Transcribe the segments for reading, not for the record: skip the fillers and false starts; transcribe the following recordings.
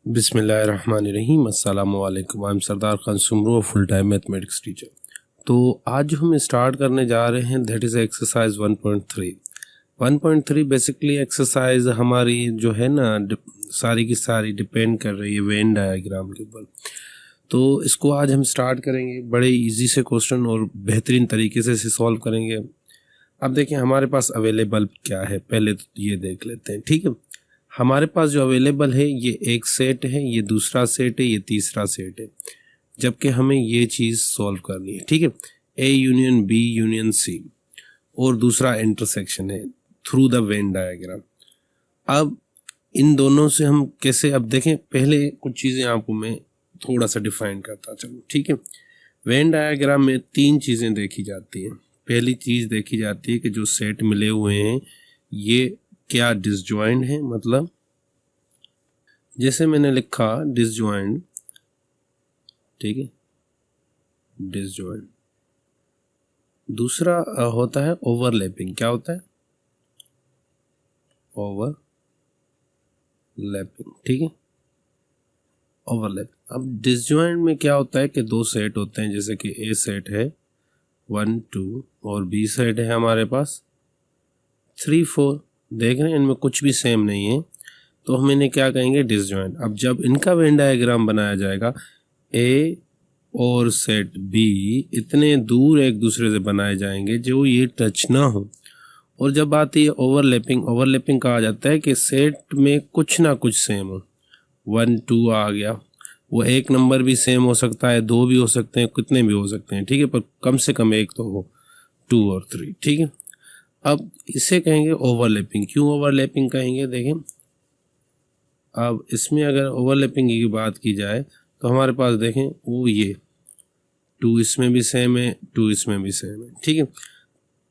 बिस्मिल्लाहिर्रहमानिर्रहीम। अस्सलामु अलैकुम। I am Sardar Khan Soomro, full time mathematics teacher. तो आज जो हम स्टार्ट करने जा रहे हैं that is exercise 1.3। 1.3 basically exercise हमारी जो है ना सारी की सारी डिपेंड कर रही है वेन डायग्राम के ऊपर। तो इसको आज हम स्टार्ट करेंगे, बड़े इजी से क्वेश्चन और बेहतरीन तरीके से इसे सॉल्व करेंगे। अब देखिए हमारे पास अवेलेबल क्या है, पहले तो ये देख लेते हैं। ठीक है, हमारे पास जो अवेलेबल है ये एक सेट है, ये दूसरा सेट है, ये तीसरा सेट है, जबकि हमें ये चीज़ सॉल्व करनी है। ठीक है, A union B union C और दूसरा इंटरसेक्शन है थ्रू द वेन डायग्राम। अब इन दोनों से हम कैसे, अब देखें पहले कुछ चीज़ें आपको मैं थोड़ा सा डिफाइन करता चलूँ। ठीक है, वेन डायग्राम में तीन चीज़ें देखी जाती हैं। पहली चीज़ देखी जाती है कि जो सेट मिले हुए हैं ये क्या डिसजॉइंट है, मतलब जैसे मैंने लिखा डिसजॉइंट। ठीक है, डिसजॉइंट। दूसरा होता है ओवरलैपिंग। क्या होता है? ओवरलैपिंग। ठीक है, ओवरलैपिंग। अब डिसजॉइंट में क्या होता है कि दो सेट होते हैं, जैसे कि ए सेट है 1 2 और बी सेट है हमारे पास 3 4। देख रहे हैं इनमें कुछ भी सेम नहीं है, तो हम इन्हें क्या कहेंगे? डिसजॉइंट। अब जब इनका वेन डायग्राम बनाया जाएगा, ए और सेट बी इतने दूर एक दूसरे से बनाए जाएंगे जो ये टच ना हो। और जब आती है ओवरलैपिंग, ओवरलैपिंग कहा जाता है कि सेट में कुछ ना कुछ सेम हो। 1 2 आ गया, वो एक नंबर भी सेम हो सकता है, दो भी हो सकते हैं, कितने भी हो सकते हैं। ठीक है, पर कम से कम एक तो हो, 2 और 3। ठीक है, अब इसे कहेंगे ओवरलैपिंग। क्यों ओवरलैपिंग कहेंगे? देखें, अब इसमें अगर ओवरलैपिंग की बात की जाए तो हमारे पास देखें वो ये 2 इसमें भी सेम है, 2 इसमें भी सेम है। ठीक है,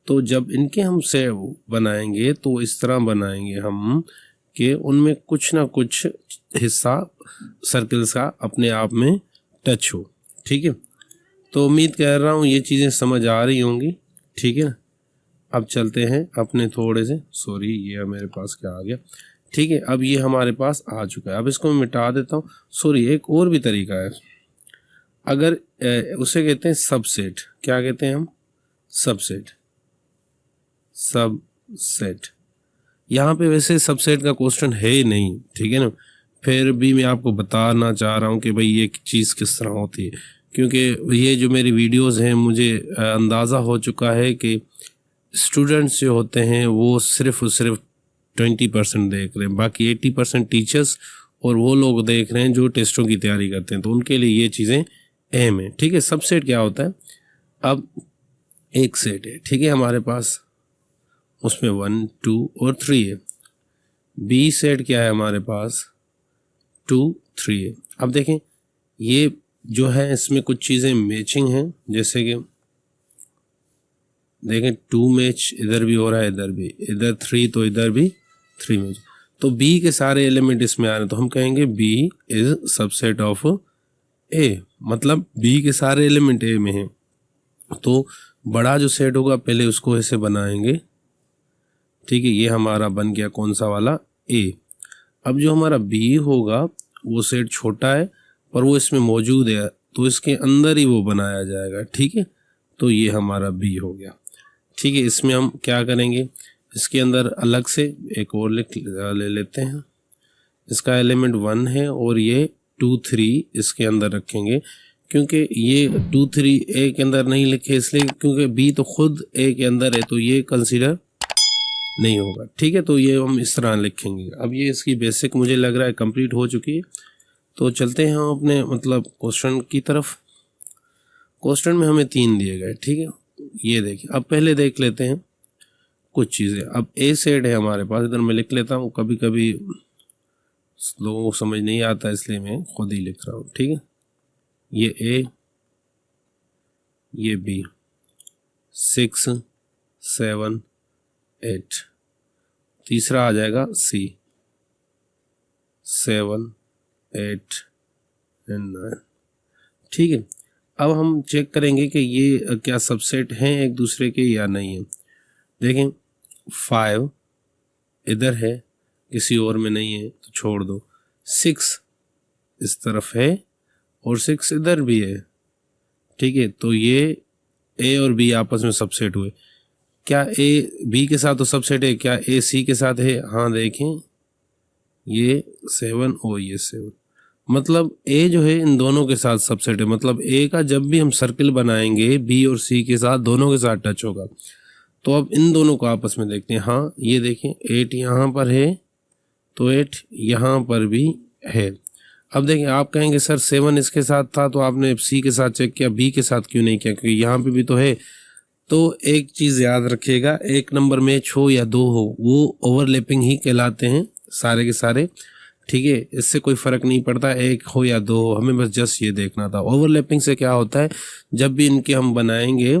तो जब इनके हम से बनाएंगे तो इस तरह बनाएंगे हम कि उनमें कुछ ना कुछ हिस्सा सर्कल्स का अपने आप में टच हो। ठीक है, तो उम्मीद कर रहा हूँ ये चीज़ें समझ आ रही होंगी। ठीक है, अब चलते हैं अपने थोड़े से, सॉरी ये मेरे पास क्या आ गया। ठीक है, अब ये हमारे पास आ चुका है। अब इसको मैं मिटा देता हूँ। सॉरी, एक और भी तरीका है। अगर उसे कहते हैं सबसेट। क्या कहते हैं हम? सबसेट। सबसेट। यहाँ पे वैसे सबसेट का क्वेश्चन है ही नहीं, ठीक है ना, फिर भी मैं आपको बताना चाह रहा हूँ कि भाई ये चीज़ किस तरह होती है, क्योंकि ये जो मेरी वीडियोस हैं मुझे अंदाज़ा हो चुका है कि स्टूडेंट्स जो होते हैं वो सिर्फ 20% देख रहे हैं, बाकी 80% टीचर्स और वो लोग देख रहे हैं जो टेस्टों की तैयारी करते हैं, तो उनके लिए ये चीज़ें अहम है। ठीक है, सबसेट क्या होता है? अब एक सेट है, ठीक है, हमारे पास उसमें 1 2 और 3 है। बी सेट क्या है हमारे पास? 2 3 है। अब देखें ये जो है इसमें कुछ चीज़ें मैचिंग हैं, जैसे कि देखें 2 मैच इधर भी हो रहा है, इधर भी, इधर 3 तो इधर भी 3 मैच, तो बी के सारे एलिमेंट इसमें आ रहे हैं, तो हम कहेंगे बी इज सबसेट ऑफ ए, मतलब बी के सारे एलिमेंट ए में हैं। तो बड़ा जो सेट होगा पहले उसको ऐसे बनाएंगे। ठीक है, ये हमारा बन गया कौन सा वाला? ए। अब जो हमारा बी होगा वो सेट छोटा है पर वो इसमें मौजूद है, तो इसके अंदर ही वो बनाया जाएगा। ठीक है, तो ये हमारा बी हो गया। ठीक है, इसमें हम क्या करेंगे, इसके अंदर अलग से एक और ले लेते हैं। इसका एलिमेंट 1 है और ये 2 3 इसके अंदर रखेंगे, क्योंकि ये 2 3 ए के अंदर नहीं लिखे इसलिए क्योंकि बी तो खुद ए के अंदर है, तो ये कंसीडर नहीं होगा। ठीक है, तो ये हम इस तरह लिखेंगे। अब ये इसकी बेसिक मुझे लग रहा है कंप्लीट हो चुकी है, तो चलते हैं हम अपने मतलब क्वेश्चन की तरफ। क्वेश्चन में हमें 3 दिए गए। ठीक है, ये देखिए, अब पहले देख लेते हैं कुछ चीज़ें। अब ए सेट है हमारे पास, इधर मैं लिख लेता हूँ, कभी कभी लोगों को समझ नहीं आता इसलिए मैं खुद ही लिख रहा हूँ। ठीक है, ये ए, ये बी, 6 7 8, तीसरा आ जाएगा सी, 7 8 एंड 9। ठीक है, अब हम चेक करेंगे कि ये क्या सबसेट हैं एक दूसरे के या नहीं है। देखें 5 इधर है, किसी और में नहीं है तो छोड़ दो। 6 इस तरफ है और 6 इधर भी है, ठीक है। तो ये ए और बी आपस में सबसेट हुए। क्या ए बी के साथ तो सबसेट है, क्या ए सी के साथ है? हाँ देखें, ये 7 और ये 7, मतलब ए जो है इन दोनों के साथ सबसेट है। मतलब ए का जब भी हम सर्किल बनाएंगे बी और सी के साथ, दोनों के साथ टच होगा। तो अब इन दोनों को आपस में देखते हैं। हाँ ये देखें 8 यहाँ पर है तो 8 यहाँ पर भी है। अब देखें, आप कहेंगे सर 7 इसके साथ था तो आपने सी के साथ चेक किया, बी के साथ क्यों नहीं किया? क्योंकि यहाँ पे भी तो है। तो एक चीज़ याद रखिएगा, एक नंबर मैच हो या 2 हो, वो ओवरलैपिंग ही कहलाते हैं सारे के सारे, ठीक है। इससे कोई फ़र्क नहीं पड़ता एक हो या 2 हो, हमें बस जस्ट ये देखना था। ओवरलैपिंग से क्या होता है, जब भी इनके हम बनाएंगे,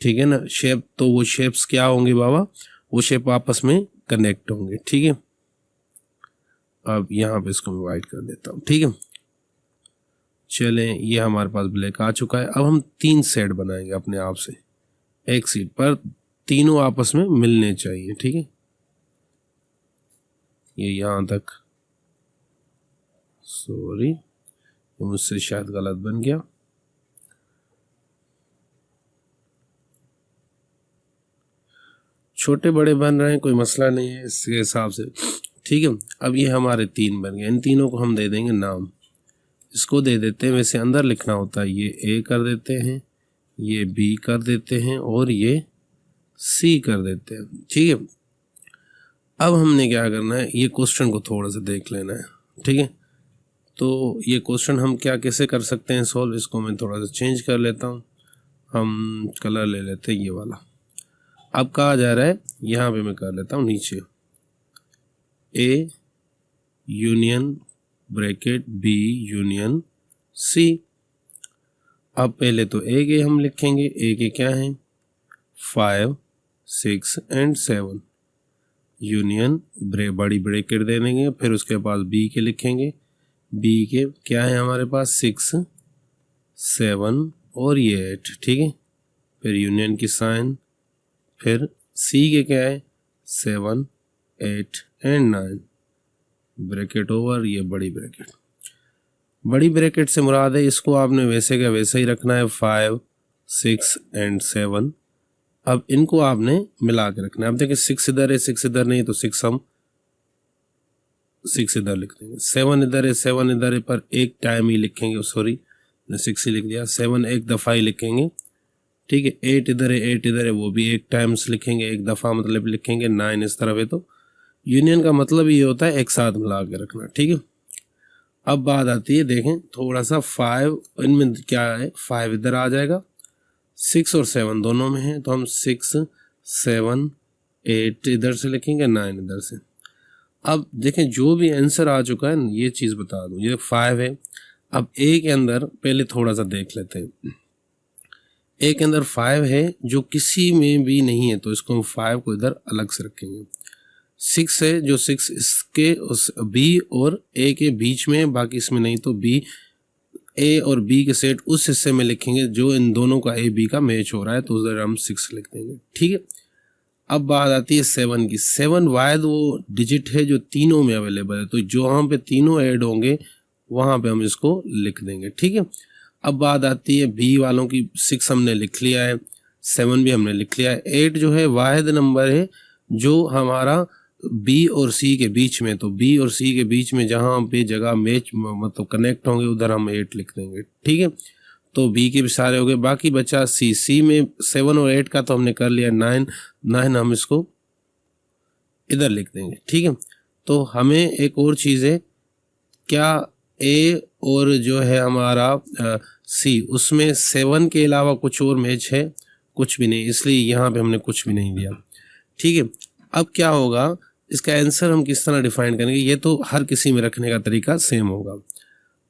ठीक है ना, शेप, तो वो शेप्स क्या होंगे बाबा, वो शेप आपस में कनेक्ट होंगे, ठीक है। अब यहाँ पे इसको मैं वाइट कर देता हूँ, ठीक है। चलें, ये हमारे पास ब्लैक आ चुका है। अब हम 3 सेट बनाएंगे अपने आप से, एक सीट पर तीनों आपस में मिलने चाहिए, ठीक है। ये यहाँ तक, सॉरी ये मुझसे शायद गलत बन गया। छोटे बड़े बन रहे हैं, कोई मसला नहीं है इसके हिसाब से, ठीक है। अब ये हमारे 3 बन गए, इन तीनों को हम दे देंगे नाम। इसको दे देते हैं, वैसे अंदर लिखना होता है, ये ए कर देते हैं, ये बी कर देते हैं और ये सी कर देते हैं, ठीक है। अब हमने क्या करना है, ये क्वेश्चन को थोड़ा सा देख लेना है, ठीक है। तो ये क्वेश्चन हम क्या कैसे कर सकते हैं सॉल्व, इसको मैं थोड़ा सा चेंज कर लेता हूँ। हम कलर ले लेते हैं ये वाला। अब कहा जा रहा है, यहाँ पे मैं कर लेता हूँ नीचे, A union bracket B union C. अब पहले तो ए के हम लिखेंगे, ए के क्या हैं 5 6 एंड 7, यूनियन बड़ी ब्रैकेट दे देंगे। फिर उसके पास बी के लिखेंगे, बी के क्या है हमारे पास 6 7 और ये 8, ठीक है। फिर यूनियन की साइन, फिर सी के क्या है 7 8 एंड 9, ब्रैकेट ओवर, ये बड़ी ब्रैकेट। बड़ी ब्रैकेट से मुराद है, इसको आपने वैसे का वैसे ही रखना है 5 6 एंड 7। अब इनको आपने मिला के रखना है। अब देखिए 6 इधर है 6 इधर नहीं, तो 6 हम 6 इधर लिख देंगे, 7 इधर है 7 इधर है, पर एक टाइम ही लिखेंगे, सॉरी 6 ही लिख दिया, 7 एक दफ़ा ही लिखेंगे, ठीक है। 8 इधर है 8 इधर है, वो भी एक टाइम्स लिखेंगे, एक दफ़ा मतलब लिखेंगे। 9 इस तरफ है, तो यूनियन का मतलब ये होता है एक साथ मिला के रखना, ठीक है। अब बात आती है, देखें थोड़ा सा 5 इनमें क्या है, 5 इधर आ जाएगा, 6 और 7 दोनों में है, तो हम 6 7 8 इधर से लिखेंगे, 9 इधर से। अब देखें जो भी आंसर आ चुका है, ये चीज़ बता दूं, ये 5 है। अब ए के अंदर पहले थोड़ा सा देख लेते हैं, ए के अंदर 5 है जो किसी में भी नहीं है, तो इसको हम 5 को इधर अलग से रखेंगे। 6 है जो 6 इसके उस बी और ए के बीच में, बाकी इसमें नहीं, तो बी ए और बी के सेट उस हिस्से में लिखेंगे जो इन दोनों का ए बी का मैच हो रहा है, तो उधर हम 6 लिख देंगे, ठीक है। अब बात आती है 7 की। 7 वायद वो डिजिट है जो तीनों में अवेलेबल है, तो जो वहाँ पे तीनों ऐड होंगे वहाँ पे हम इसको लिख देंगे, ठीक है। अब बात आती है बी वालों की। 6 हमने लिख लिया है, 7 भी हमने लिख लिया है। 8 जो है वाहिद नंबर है जो हमारा बी और सी के बीच में, तो बी और सी के बीच में जहाँ पे जगह मैच मतलब कनेक्ट होंगे उधर हम 8 लिख देंगे, ठीक है। तो बी के भी सारे हो गए, बाकी बचा सी। सी में 7 और 8 का तो हमने कर लिया, 9 हम इसको इधर लिख देंगे, ठीक है। तो हमें एक और चीज़ है, क्या ए और जो है हमारा सी, उसमें 7 के अलावा कुछ और मैच है? कुछ भी नहीं, इसलिए यहाँ पे हमने कुछ भी नहीं दिया, ठीक है। अब क्या होगा, इसका आंसर हम किस तरह डिफाइन करेंगे, ये तो हर किसी में रखने का तरीका सेम होगा।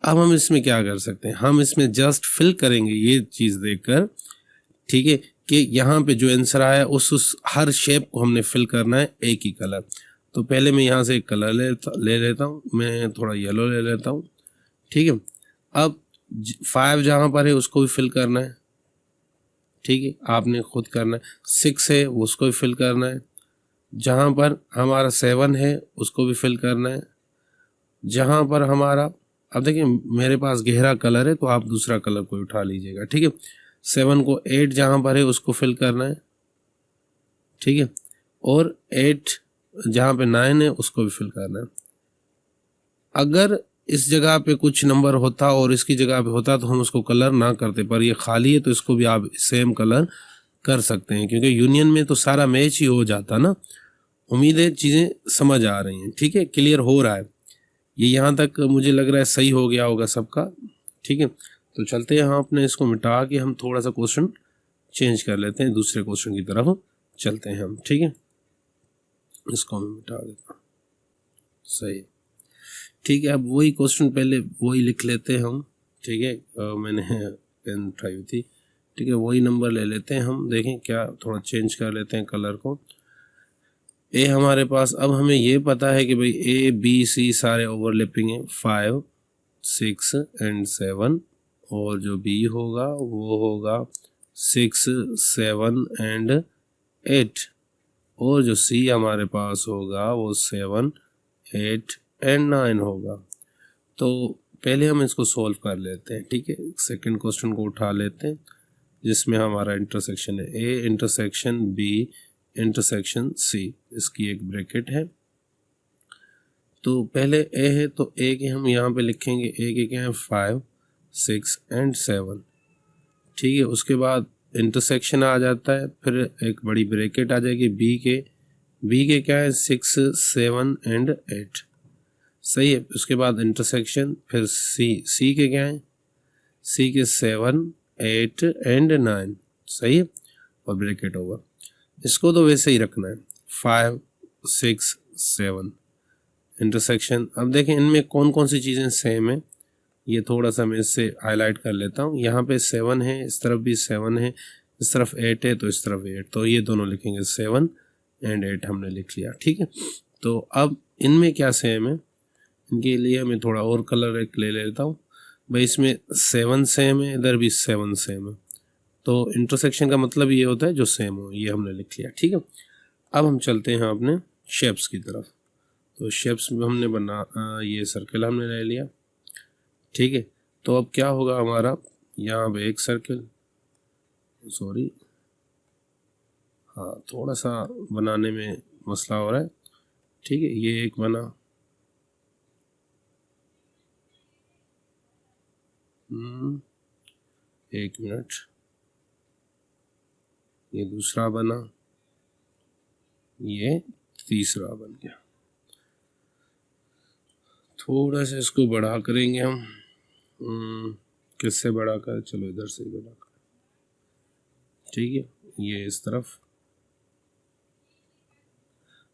अब हम इसमें क्या कर सकते हैं, हम इसमें जस्ट फिल करेंगे ये चीज़ देखकर, ठीक है, कि यहाँ पे जो आंसर आया उस हर शेप को हमने फिल करना है एक ही कलर। तो पहले मैं यहाँ से एक कलर ले लेता हूँ, मैं थोड़ा येलो ले लेता हूँ, ठीक है। अब 5 जहाँ पर है उसको भी फिल करना है, ठीक है, आपने खुद करना है। 6 है उसको भी फिल करना है, जहाँ पर हमारा 7 है उसको भी फिल करना है, जहाँ पर हमारा अब देखिए मेरे पास गहरा कलर है तो आप दूसरा कलर कोई उठा लीजिएगा, ठीक है। 7 को 8 जहाँ पर है उसको फिल करना है, ठीक है, और 8 जहाँ पे 9 है उसको भी फिल करना है। अगर इस जगह पे कुछ नंबर होता और इसकी जगह पे होता तो हम उसको कलर ना करते, पर ये खाली है तो इसको भी आप सेम कलर कर सकते हैं, क्योंकि यूनियन में तो सारा मैच ही हो जाता ना। उम्मीद है चीज़ें समझ आ रही हैं, ठीक है, क्लियर हो रहा है। ये यहाँ तक मुझे लग रहा है सही हो गया होगा सबका, ठीक है। तो चलते हैं, हम अपने इसको मिटा के हम थोड़ा सा क्वेश्चन चेंज कर लेते हैं, दूसरे क्वेश्चन की तरफ चलते हैं हम, ठीक है। इसको मैं मिटा देता हूँ, सही, ठीक है। अब वही क्वेश्चन पहले वही लिख लेते हैं हम, ठीक है। मैंने पेन उठाई हुई थी, ठीक है, वही नंबर ले लेते हैं हम। देखें क्या, थोड़ा चेंज कर लेते हैं कलर को। ए हमारे पास, अब हमें ये पता है कि भाई ए बी सी सारे ओवरलैपिंग है, 5 6 एंड 7, और जो बी होगा वो होगा 6 7 एंड 8, और जो सी हमारे पास होगा वो 7 8 एंड 9 होगा। तो पहले हम इसको सॉल्व कर लेते हैं, ठीक है। सेकंड क्वेश्चन को उठा लेते हैं जिसमें हमारा इंटरसेक्शन है A intersection B intersection C, इसकी एक ब्रैकेट है। तो पहले ए है तो ए के हम यहाँ पे लिखेंगे, ए के क्या है 5 6 एंड 7, ठीक है। उसके बाद इंटरसेक्शन आ जाता है, फिर एक बड़ी ब्रैकेट आ जाएगी बी के क्या है 6 7 एंड 8, सही है। उसके बाद इंटरसेक्शन, फिर सी के क्या है, सी के 7 8 एंड 9, सही है, और ब्रैकेट ओवर। इसको तो वैसे ही रखना है 5 6 7 इंटरसेक्शन। अब देखें इनमें कौन कौन सी चीज़ें सेम है, ये थोड़ा सा मैं इससे हाईलाइट कर लेता हूँ। यहाँ पे 7 है, इस तरफ भी 7 है, इस तरफ 8 है तो इस तरफ 8, तो ये दोनों लिखेंगे 7 एंड 8 हमने लिख लिया, ठीक है। तो अब इनमें क्या सेम है, इनके लिए मैं थोड़ा और कलर एक ले लेता हूँ भाई। इसमें 7 सेम है, इधर भी 7 सेम है, तो इंटरसेक्शन का मतलब ये होता है जो सेम हो, ये हमने लिख लिया, ठीक है। अब हम चलते हैं अपने शेप्स की तरफ। तो शेप्स में हमने ये सर्कल हमने ले लिया, ठीक है। तो अब क्या होगा हमारा, यहाँ पे एक सर्कल, सॉरी हाँ थोड़ा सा बनाने में मसला हो रहा है, ठीक है। ये एक बना, एक मिनट, ये दूसरा बना, ये तीसरा बन गया। थोड़ा सा इसको बड़ा करेंगे हम, किससे बड़ा कर, चलो इधर से ही बड़ा कर, ठीक है, ये इस तरफ।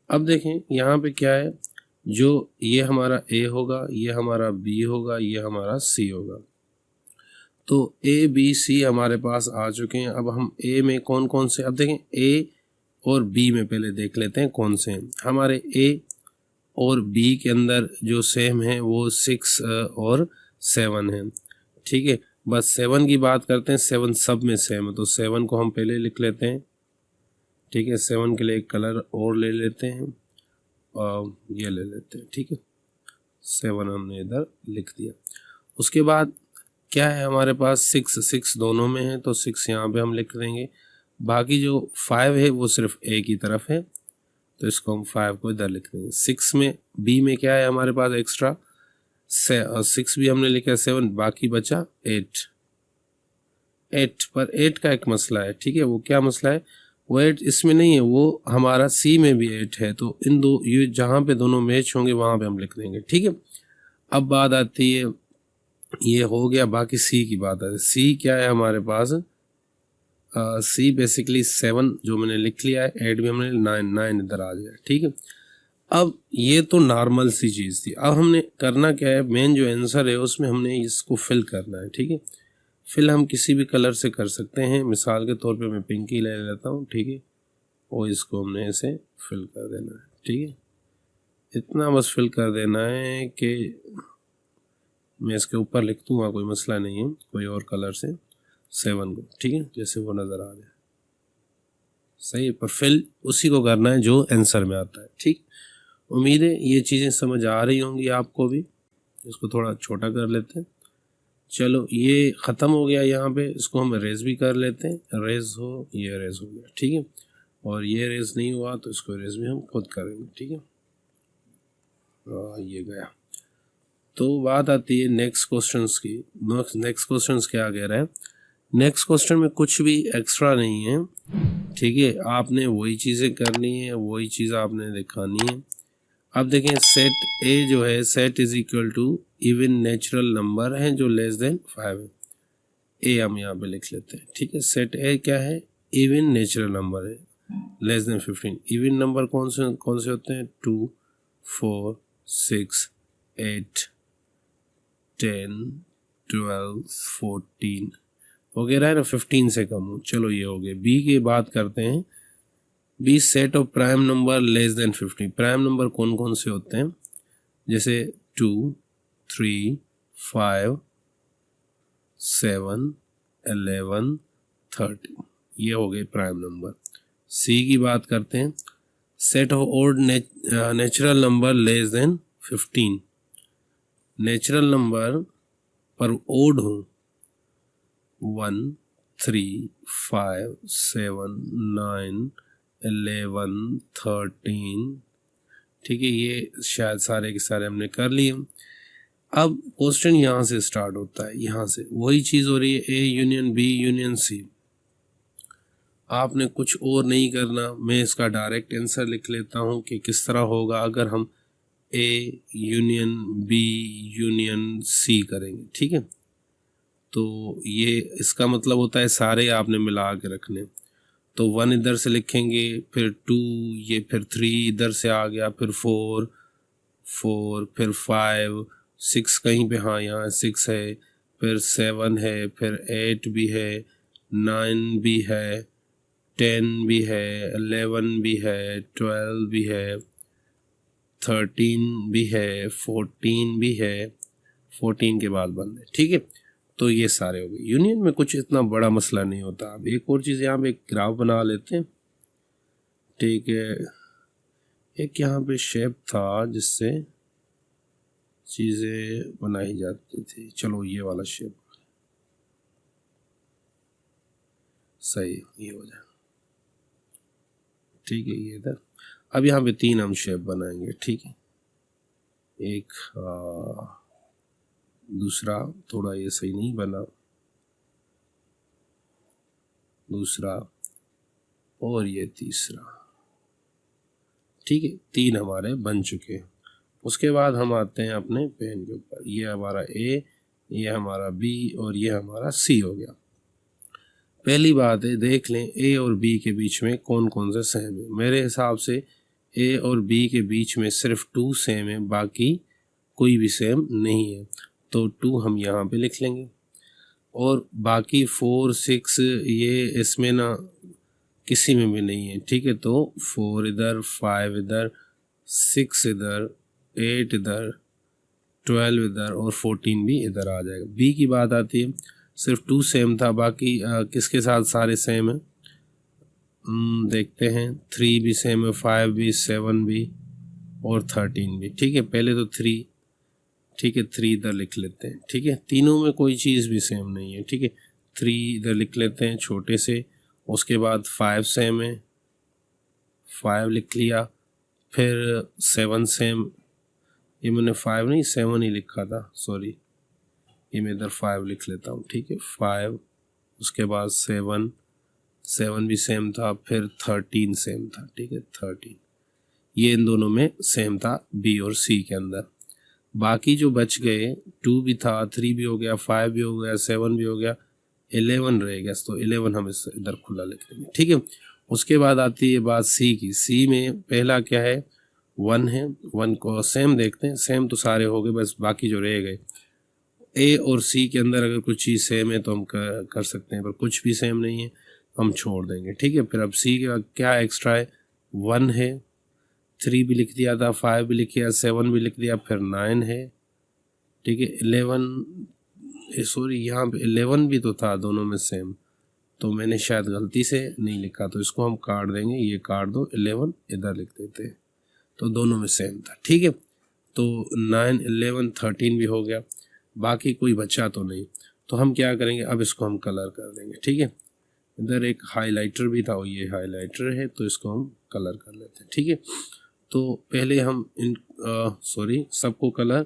अब देखें यहाँ पे क्या है, जो ये हमारा ए होगा, ये हमारा बी होगा, ये हमारा सी होगा। तो ए बी सी हमारे पास आ चुके हैं। अब हम ए में कौन कौन से, अब देखें ए और बी में पहले देख लेते हैं कौन से हैं। हमारे ए और बी के अंदर जो सेम है वो 6 और 7 है, ठीक है। बस 7 की बात करते हैं, 7 सब में सेम है, तो 7 को हम पहले लिख लेते हैं, ठीक है। 7 के लिए एक कलर और ले लेते हैं, और ये ले लेते हैं, ठीक है। 7 हमने इधर लिख दिया। उसके बाद क्या है हमारे पास, 6 दोनों में है, तो 6 यहाँ पे हम लिख देंगे। बाकी जो 5 है वो सिर्फ ए की तरफ है, तो इसको हम 5 को इधर लिख देंगे। 6 में बी में क्या है हमारे पास एक्स्ट्रा 6 भी हमने लिखा है, 7 बाकी बचा 8 पर 8 का एक मसला है, ठीक है। वो क्या मसला है, वो 8 इसमें नहीं है, वो हमारा सी में भी 8 है, तो इन दो ये जहाँ पे दोनों मैच होंगे वहाँ पे हम लिख देंगे, ठीक है। अब बात आती है, ये हो गया, बाकी सी की बात है। सी क्या है हमारे पास, सी बेसिकली 7 जो मैंने लिख लिया है, 8 भी हमने 9 इधर आ गया, ठीक है। अब ये तो नॉर्मल सी चीज़ थी। अब हमने करना क्या है, मेन जो आंसर है उसमें हमने इसको फिल करना है, ठीक है। फिल हम किसी भी कलर से कर सकते हैं, मिसाल के तौर पे मैं पिंक ही ले लेता हूँ, ठीक है, और इसको हमने ऐसे फिल कर देना है, ठीक है। इतना बस फिल कर देना है कि मैं इसके ऊपर लिख दूँगा, कोई मसला नहीं है, कोई और कलर से 7 को, ठीक है, जैसे वो नज़र आ जाए, सही। पर फिल उसी को करना है जो आंसर में आता है, ठीक। उम्मीद है ये चीज़ें समझ आ रही होंगी आपको भी। इसको थोड़ा छोटा कर लेते हैं। चलो ये ख़त्म हो गया यहाँ पे, इसको हम रेज भी कर लेते हैं। रेज हो, ये रेज हो गया, ठीक है। और ये रेज नहीं हुआ तो इसको रेज भी हम खुद करेंगे, ठीक है। ये गया। तो बात आती है नेक्स्ट क्वेश्चंस की। नेक्स्ट क्वेश्चंस क्या कह रहा है? नेक्स्ट क्वेश्चन में कुछ भी एक्स्ट्रा नहीं है, ठीक है। आपने वही चीज़ें करनी है, वही चीज़ आपने दिखानी है। अब देखें, सेट ए जो है, set is equal to even natural number है जो लेस देन 5 है। ए हम यहाँ पे लिख लेते हैं, ठीक है। सेट ए क्या है? इवन नेचुरल नंबर है, लेस देन 15। इवन नंबर कौन से होते हैं? 2, 4, 6, 8, 10, 12, 14 वगैरह है ना, 15 से कम हो। चलो ये हो गए। बी की बात करते हैं। B set of prime number less than 50। Prime number कौन कौन से होते हैं? जैसे 2, 3, 5, 7, 11, 13, ये हो गए प्राइम नंबर। सी की बात करते हैं। Set of odd natural number less than 15। Natural number पर ओड हो 1, 3, 5, 7, 9, 11, 13, ठीक है। ये शायद सारे के सारे हमने कर लिए। अब क्वेश्चन यहाँ से स्टार्ट होता है, यहाँ से वही चीज़ हो रही है, A union B union C. आपने कुछ और नहीं करना। मैं इसका डायरेक्ट आंसर लिख लेता हूँ कि किस तरह होगा अगर हम A union B union C करेंगे, ठीक है। तो ये इसका मतलब होता है सारे आपने मिला के रखने। तो 1 इधर से लिखेंगे, फिर 2, ये फिर 3 इधर से आ गया, फिर 4, फिर 5, 6 कहीं पे, हाँ यहाँ 6 है, फिर 7 है, फिर 8 भी है, 9 भी है, 10 भी है, 11 भी है, 12 भी है, 13 भी है, 14 भी है, 14 के बाद बंद है, ठीक है। तो ये सारे हो गए। यूनियन में कुछ इतना बड़ा मसला नहीं होता। अब एक और चीज़, यहाँ पे एक ग्राफ बना लेते हैं, ठीक है। एक यहाँ पे शेप था जिससे चीज़ें बनाई जाती थी। चलो ये वाला शेप सही, ये हो जाए, ठीक है। ये इधर। अब यहाँ पे 3 हम शेप बनाएंगे, ठीक है। एक दूसरा थोड़ा ये सही नहीं बना, दूसरा, और ये तीसरा, ठीक है। 3 हमारे बन चुके हैं। उसके बाद हम आते हैं अपने पेन के ऊपर। ये हमारा ए, ये हमारा बी और ये हमारा सी हो गया। पहली बात है, देख लें ए और बी के बीच में कौन कौन से सेम है। मेरे हिसाब से ए और बी के बीच में सिर्फ 2 सेम है, बाकी कोई भी सेम नहीं है। तो 2 हम यहाँ पे लिख लेंगे, और बाकी 4, 6 ये इसमें ना किसी में भी नहीं है, ठीक है। तो 4 इधर, 5 इधर, 6 इधर, 8 इधर, 12 इधर और 14 भी इधर आ जाएगा। बी की बात आती है, सिर्फ 2 सेम था, बाकी किसके साथ सारे सेम है। देखते हैं, 3 भी सेम है, 5 भी, 7 भी और 13 भी, ठीक है। पहले तो 3, ठीक है, 3 इधर लिख लेते हैं, ठीक है। तीनों में कोई चीज़ भी सेम नहीं है, ठीक है। 3 इधर लिख लेते हैं छोटे से। उसके बाद 5 सेम है, 5 लिख लिया। फिर 7 सेम, ये मैंने 5 नहीं 7 ही लिखा था, सॉरी। ये मैं इधर 5 लिख लेता हूँ, ठीक है। 5, उसके बाद 7 भी सेम था। फिर 13 सेम था, ठीक है। 13 ये इन दोनों में सेम था, बी और सी के अंदर। बाकी जो बच गए, 2 भी था, 3 भी हो गया, 5 भी हो गया, 7 भी हो गया, 11 रह गया। तो 11 हम इस इधर खुला लिख देंगे, ठीक है। उसके बाद आती है बात सी की। सी में पहला क्या है? 1 है। 1 को सेम देखते हैं, सेम तो सारे हो गए, बस बाकी जो रह गए। ए और सी के अंदर अगर कुछ चीज़ सेम है तो हम कर सकते हैं, पर कुछ भी सेम नहीं है हम छोड़ देंगे, ठीक है। फिर अब सी का क्या एक्स्ट्रा है? 1 है, 3 भी लिख दिया था, 5 भी लिख दिया, 7 भी लिख दिया, फिर 9 है, ठीक है। 11, सॉरी यहाँ पे 11 भी तो था, दोनों में सेम, तो मैंने शायद गलती से नहीं लिखा, तो इसको हम काट देंगे, ये काट दो, 11 इधर लिख देते हैं, तो दोनों में सेम था, ठीक है। तो 9, 11, 13 भी हो गया, बाकी कोई बचा तो नहीं। तो हम क्या करेंगे, अब इसको हम कलर कर देंगे, ठीक है। इधर एक हाइलाइटर भी था, ये हाइलाइटर है, तो इसको हम कलर कर लेते हैं, ठीक है। तो पहले हम इन सबको कलर,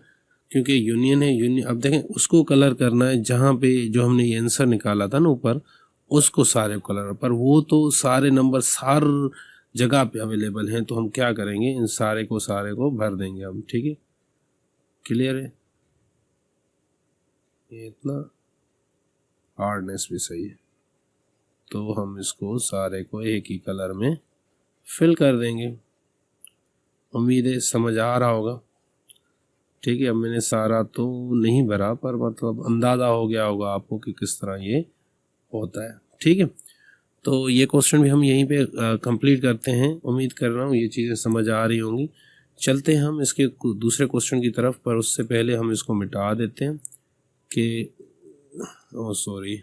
क्योंकि यूनियन है, यूनियन, अब देखें उसको कलर करना है जहाँ पे जो हमने ये आंसर निकाला था ना ऊपर, उसको सारे कलर, पर वो तो सारे नंबर सार जगह पे अवेलेबल हैं, तो हम क्या करेंगे, इन सारे को भर देंगे हम, ठीक है। क्लियर है, ये इतना हार्डनेस भी सही है, तो हम इसको सारे को एक ही कलर में फिल कर देंगे। उम्मीद है समझ आ रहा होगा, ठीक है। अब मैंने सारा तो नहीं भरा, पर मतलब अंदाज़ा हो गया होगा आपको कि किस तरह ये होता है, ठीक है। तो ये क्वेश्चन भी हम यहीं पे कंप्लीट करते हैं। उम्मीद कर रहा हूँ ये चीज़ें समझ आ रही होंगी। चलते हैं हम इसके दूसरे क्वेश्चन की तरफ, पर उससे पहले हम इसको मिटा देते हैं कि सॉरी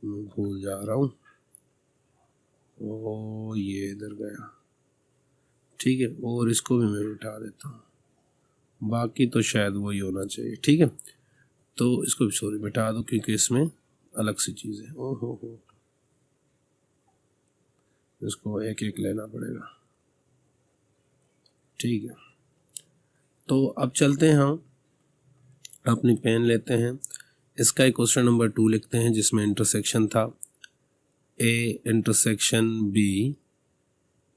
मैं भूल जा रहा हूँ, ये इधर गया, ठीक है। और इसको भी मैं मिटा देता हूँ, बाकी तो शायद वही होना चाहिए, ठीक है। तो इसको भी सॉरी मिटा दो, क्योंकि इसमें अलग सी चीज़ है। हो इसको एक एक लेना पड़ेगा, ठीक है। तो अब चलते हैं, हम अपनी पेन लेते हैं, इसका एक क्वेश्चन नंबर 2 लिखते हैं, जिसमें इंटरसेक्शन था A intersection B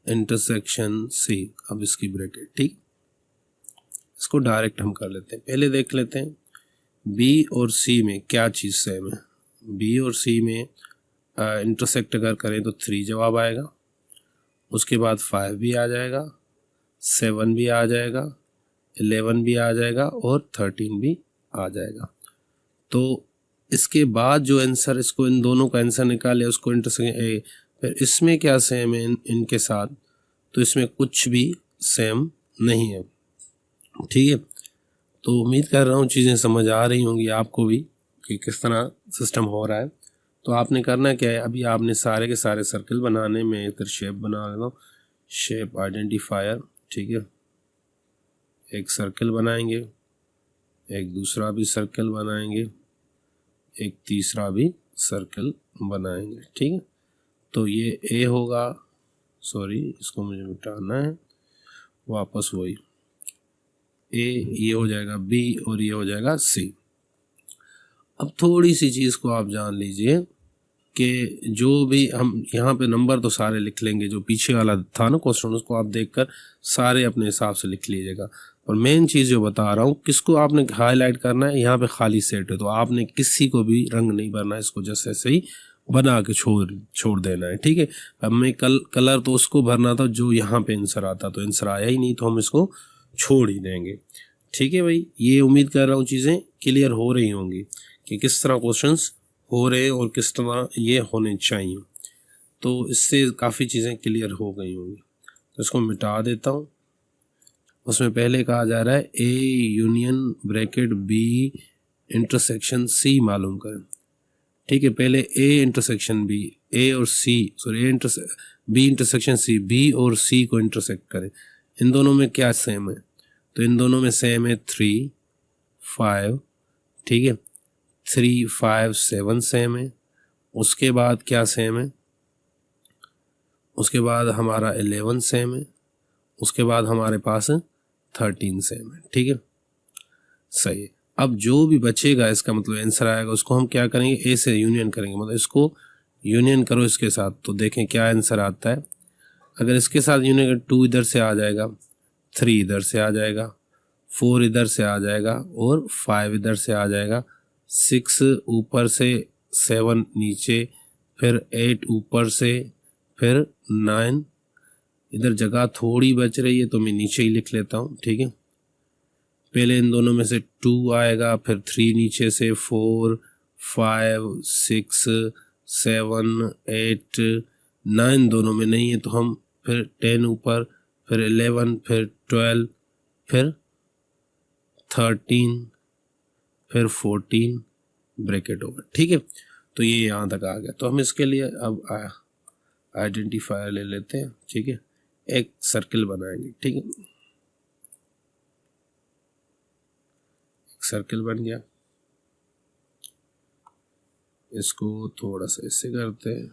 intersection C। अब इसकी ब्रैकेट, ठीक, इसको डायरेक्ट हम कर लेते हैं। पहले देख लेते हैं B और C में क्या चीज़ सेम है। B और C में इंटरसेक्ट अगर करें तो 3 जवाब आएगा, उसके बाद 5 भी आ जाएगा, 7 भी आ जाएगा, 11 भी आ जाएगा और 13 भी आ जाएगा। तो इसके बाद जो आंसर, इसको इन दोनों का आंसर निकाले, उसको इंटरसेक्शन फिर इसमें क्या सेम है इनके साथ, तो इसमें कुछ भी सेम नहीं है, ठीक है। तो उम्मीद कर रहा हूँ चीज़ें समझ आ रही होंगी आपको भी कि किस तरह सिस्टम हो रहा है। तो आपने करना क्या है, अभी आपने सारे के सारे सर्कल बनाने में इधर शेप बना लेता हूँ, शेप आइडेंटिफायर, ठीक है। एक सर्कल बनाएंगे, एक दूसरा भी सर्कल बनाएंगे, एक तीसरा भी सर्कल बनाएंगे, ठीक है। तो ये ए होगा, सॉरी इसको मुझे मिटाना है, वापस वही ए, ये हो जाएगा बी और ये हो जाएगा सी। अब थोड़ी सी चीज़ को आप जान लीजिए कि जो भी हम यहाँ पे नंबर तो सारे लिख लेंगे, जो पीछे वाला था ना क्वेश्चन, उसको आप देखकर सारे अपने हिसाब से लिख लीजिएगा। और मेन चीज़ जो बता रहा हूँ, किसको आपने हाईलाइट करना है, यहाँ पे खाली सेट है, तो आपने किसी को भी रंग नहीं भरना है, इसको जैसे सही बना के छोड़ देना है, ठीक है। अब मैं कलर तो उसको भरना था जो यहाँ पे आंसर आता, तो आंसर आया ही नहीं, तो हम इसको छोड़ ही देंगे, ठीक है भाई। ये उम्मीद कर रहा हूँ चीज़ें क्लियर हो रही होंगी कि किस तरह क्वेश्चंस हो रहे और किस तरह ये होने चाहिए। तो इससे काफ़ी चीज़ें क्लियर हो गई होंगी। तो इसको मिटा देता हूँ। उसमें पहले कहा जा रहा है A union bracket B intersection C मालूम करें, ठीक है। पहले ए इंटरसेक्शन बी, ए और C, sorry B intersection C, B और सी को इंटरसेक्ट करें। इन दोनों में क्या सेम है, तो इन दोनों में सेम है 3, 5, ठीक है। 3, 5, 7 सेम है। उसके बाद क्या सेम है, उसके बाद हमारा 11 सेम है, उसके बाद हमारे पास 13 सेम है, ठीक है, सही है। अब जो भी बचेगा, इसका मतलब आंसर आएगा, उसको हम क्या करेंगे, ए से यूनियन करेंगे, मतलब इसको यूनियन करो इसके साथ, तो देखें क्या आंसर आता है। अगर इसके साथ यूनियन 2 इधर से आ जाएगा, 3 इधर से आ जाएगा, 4 इधर से आ जाएगा और 5 इधर से आ जाएगा, 6 ऊपर से, 7 नीचे, फिर 8 ऊपर से, फिर 9 इधर जगह थोड़ी बच रही है तो मैं नीचे ही लिख लेता हूँ, ठीक है। पहले इन दोनों में से 2 आएगा, फिर 3 नीचे से, 4, 5, 6, 7, 8, 9 दोनों में नहीं है, तो हम फिर 10 ऊपर, फिर 11, फिर 12, फिर 13, फिर 14 ब्रैकेट होगा, ठीक है। तो ये यहाँ तक आ गया। तो हम इसके लिए अब आइडेंटिफायर ले लेते हैं, ठीक है, एक सर्कल बनाएंगे, ठीक है। सर्कल बन गया। इसको थोड़ा सा इससे करते हैं,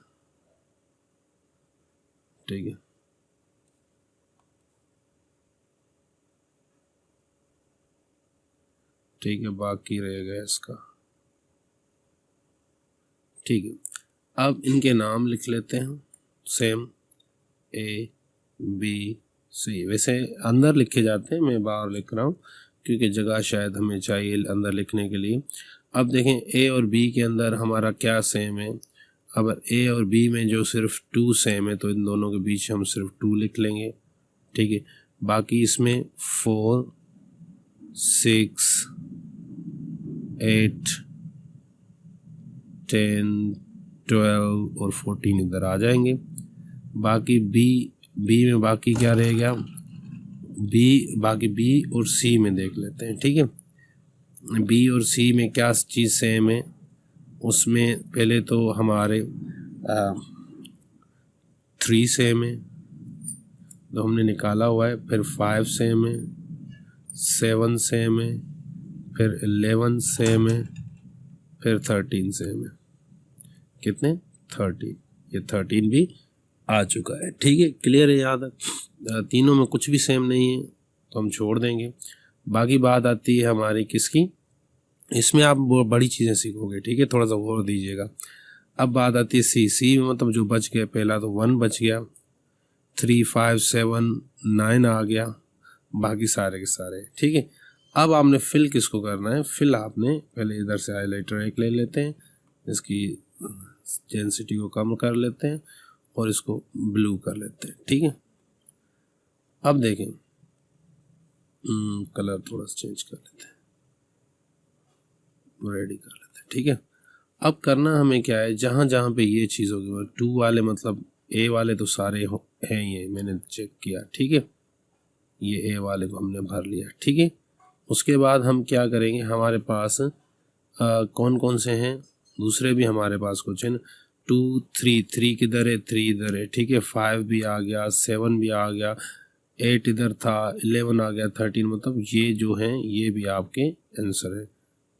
ठीक है। ठीक है, बाकी रहेगा इसका, ठीक है। अब इनके नाम लिख लेते हैं सेम, ए बी सी। वैसे अंदर लिखे जाते हैं, मैं बाहर लिख रहा हूँ क्योंकि जगह शायद हमें चाहिए अंदर लिखने के लिए। अब देखें ए और बी के अंदर हमारा क्या सेम है। अगर ए और बी में जो सिर्फ 2 सेम है तो इन दोनों के बीच हम सिर्फ 2 लिख लेंगे, ठीक है। बाकी इसमें 4 6 8 10 12 और 14 इधर आ जाएंगे। बाकी बी में बाकी क्या रह गया, बाकी बी और सी में देख लेते हैं, ठीक है। बी और सी में क्या चीज़ सेम है, उसमें पहले तो हमारे 3 सेम है तो हमने निकाला हुआ है, फिर 5 सेम है, 7 सेम है, फिर 11 सेम है, फिर 13 सेम है। कितने? 13। ये 13 भी आ चुका है, ठीक है। क्लियर है? याद है? तीनों में कुछ भी सेम नहीं है तो हम छोड़ देंगे। बाकी बात आती है हमारी किसकी, इसमें आप बड़ी चीज़ें सीखोगे, ठीक है, थोड़ा सा और दीजिएगा। अब बात आती है सी में, मतलब जो बच गया, पहला तो 1 बच गया, 3 5 7 9 आ गया, बाकी सारे के सारे, ठीक है। अब आपने फिल किसको करना है, फिल आपने पहले इधर से हाईलाइटर एक ले लेते हैं, इसकी डेंसिटी को कम कर लेते हैं और इसको ब्लू कर लेते हैं, ठीक है। अब देखें, कलर थोड़ा सा चेंज कर लेते हैं, रेडी कर लेते हैं, ठीक है। अब करना हमें क्या है, जहाँ जहाँ पे ये चीज़ होगी, 2 वाले मतलब ए वाले तो सारे हैं, ये मैंने चेक किया, ठीक है। ये ए वाले को हमने भर लिया, ठीक है। उसके बाद हम क्या करेंगे, हमारे पास कौन कौन से हैं, दूसरे भी हमारे पास कुछ है ना, 2 3 किधर है, 3 इधर है, ठीक है। 5 भी आ गया, 7 भी आ गया, 8 इधर था, 11 आ गया, 13, मतलब ये जो हैं ये भी आपके आंसर है,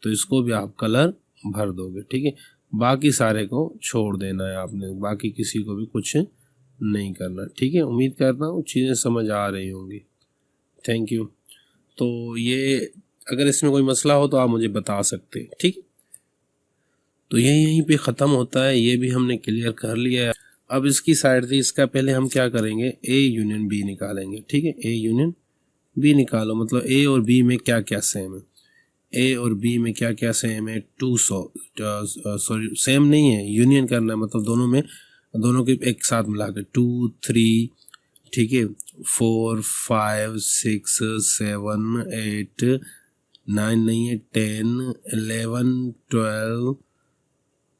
तो इसको भी आप कलर भर दोगे, ठीक है। बाकी सारे को छोड़ देना है आपने, बाकी किसी को भी कुछ नहीं करना, ठीक है। उम्मीद करता हूँ चीज़ें समझ आ रही होंगी। Thank you. तो ये अगर इसमें कोई मसला हो तो आप मुझे बता सकते हैं, ठीक है। तो ये यहीं पे ख़त्म होता है, ये भी हमने क्लियर कर लिया है। अब इसकी साइड थी, इसका पहले हम क्या करेंगे, ए यूनियन बी निकालेंगे, ठीक है। ए यूनियन बी निकालो, मतलब ए और बी में क्या क्या सेम है, ए और बी में क्या क्या सेम है, सॉरी सेम नहीं है, यूनियन करना है, मतलब दोनों के एक साथ मिला के 2 3, ठीक है, 4 5 6 7 8 9 नहीं है, 10 11 12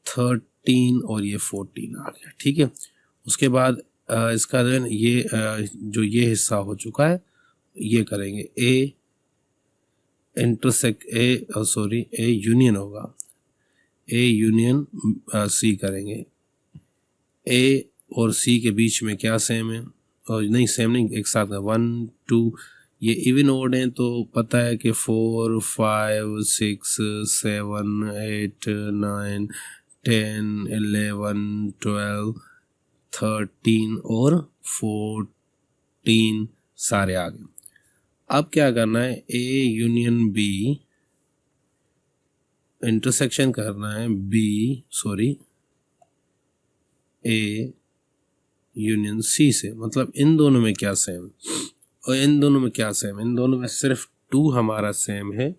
13 और ये 14 आ गया, ठीक है। उसके बाद इसका ये जो ये हिस्सा हो चुका है, ये करेंगे ए इंटरसेक्ट ए यूनियन होगा, ए यूनियन सी करेंगे। ए और सी के बीच में क्या सेम है, और नहीं सेम नहीं, एक साथ 1 2, ये इवन ओड हैं तो पता है कि 4 5 6 7 8 9 10 11 12 13 और 14 सारे आ गए। अब क्या करना है, ए यूनियन बी इंटरसेक्शन करना है, ए यूनियन सी से, मतलब इन दोनों में क्या सेम, और इन दोनों में क्या सेम, इन दोनों में सिर्फ 2 हमारा सेम है,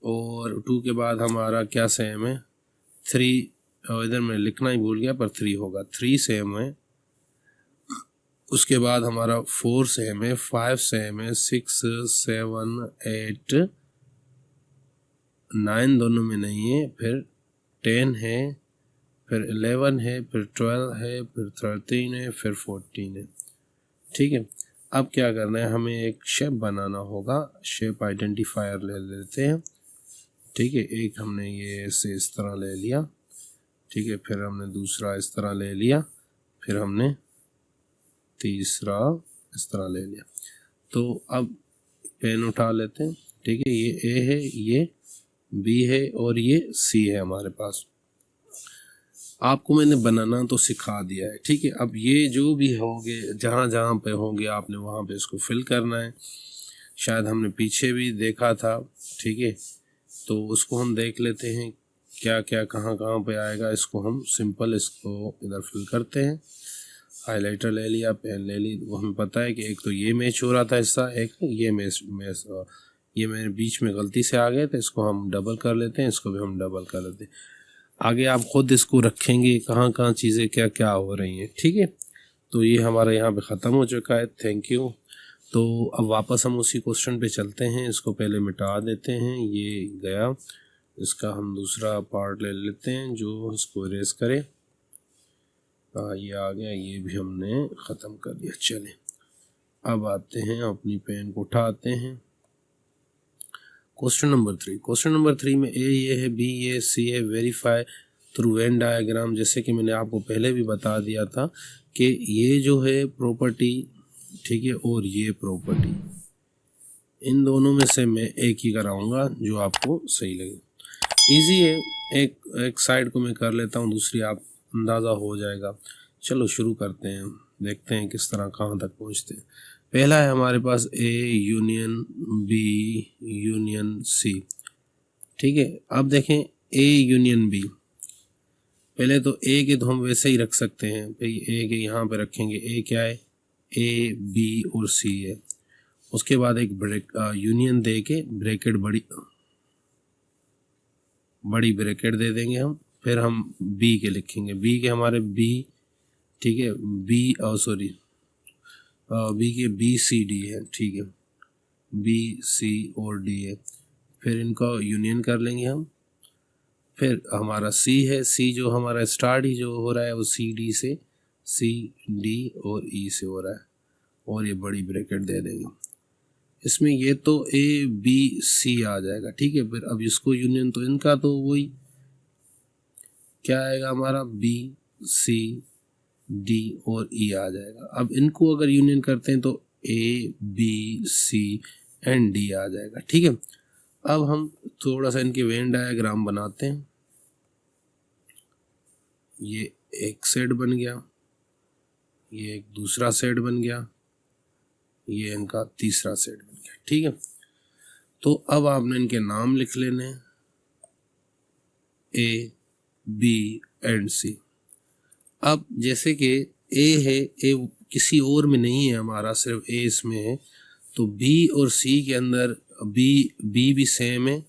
और 2 के बाद हमारा क्या सेम है, 3, और इधर मैं लिखना ही भूल गया पर 3 होगा, 3 सेम है। उसके बाद हमारा 4 सेम है, 5 सेम है, 6 7 8 9 दोनों में नहीं है, फिर 10 है, फिर 11 है, फिर 12 है, फिर 13 है, फिर 14 है, ठीक है। अब क्या करना है, हमें एक शेप बनाना होगा, शेप आइडेंटिफायर ले लेते हैं, ठीक है। एक हमने ये ऐसे इस तरह ले लिया, ठीक है, फिर हमने दूसरा इस तरह ले लिया, फिर हमने तीसरा इस तरह ले लिया। तो अब पेन उठा लेते हैं, ठीक है, ये ए है, ये बी है और ये सी है हमारे पास। आपको मैंने बनाना तो सिखा दिया है, ठीक है। अब ये जो भी होंगे, जहाँ जहाँ पे होंगे आपने वहाँ पे इसको फिल करना है। शायद हमने पीछे भी देखा था, ठीक है, तो उसको हम देख लेते हैं क्या क्या कहाँ कहाँ पे आएगा। इसको हम सिंपल इसको इधर फिल करते हैं। हाइलाइटर ले लिया, पेन ले ली, वो हमें पता है कि एक तो ये मैच हो रहा था हिस्सा, एक ये मैच ये मेरे बीच में गलती से आ गए, तो इसको हम डबल कर लेते हैं, इसको भी हम डबल कर लेते हैं। आगे आप खुद इसको रखेंगे कहाँ कहाँ चीज़ें क्या क्या हो रही हैं, ठीक है। तो ये हमारा यहाँ पे ख़त्म हो चुका है, थैंक यू। तो अब वापस हम उसी क्वेश्चन पे चलते हैं। इसको पहले मिटा देते हैं, ये गया, इसका हम दूसरा पार्ट ले लेते हैं जो इसको इरेज करे। ये आ गया, ये भी हमने ख़त्म कर दिया। चलें अब आते हैं, अपनी पेन को उठाते हैं। Question number 3। क्वेश्चन नंबर 3 में ए ये है, बी ये, सी है। Verify through Venn diagram. जैसे कि मैंने आपको पहले भी बता दिया था कि ये जो है प्रॉपर्टी, ठीक है, और ये प्रॉपर्टी, इन दोनों में से मैं एक ही कराऊंगा जो आपको सही लगे। इजी है, एक साइड को मैं कर लेता हूँ, दूसरी आप अंदाज़ा हो जाएगा। चलो शुरू करते हैं, देखते हैं किस तरह कहाँ तक पहुँचते हैं। पहला है हमारे पास A union B union C, ठीक है। अब देखें ए यूनियन बी, पहले तो ए के तो हम वैसे ही रख सकते हैं भाई, ए के यहाँ पे रखेंगे। ए क्या है, ए बी और सी है। उसके बाद एक यूनियन दे के ब्रैकेट, बड़ी ब्रैकेट दे देंगे हम। फिर हम बी के लिखेंगे, बी के हमारे बी, ठीक है, बी बी के बी सी डी है, ठीक है, बी सी और डी है। फिर इनको यूनियन कर लेंगे हम। फिर हमारा सी है, सी जो हमारा स्टार्ट ही जो हो रहा है वो सी डी से, सी डी और ई से हो रहा है, और ये बड़ी ब्रैकेट दे देंगे इसमें। ये तो ए बी सी आ जाएगा, ठीक है। फिर अब इसको यूनियन, तो इनका तो वही क्या आएगा हमारा, बी सी डी और ई आ जाएगा। अब इनको अगर यूनियन करते हैं तो A B C and D आ जाएगा, ठीक है। अब हम थोड़ा सा इनके वेन डायग्राम बनाते हैं। ये एक सेट बन गया, ये एक दूसरा सेट बन गया, ये इनका तीसरा सेट बन गया, ठीक है। तो अब आपने इनके नाम लिख लेने हैं, ए बी एंड सी। अब जैसे कि ए है, ए किसी और में नहीं है हमारा, सिर्फ ए इसमें है, तो बी और सी के अंदर बी भी सेम है।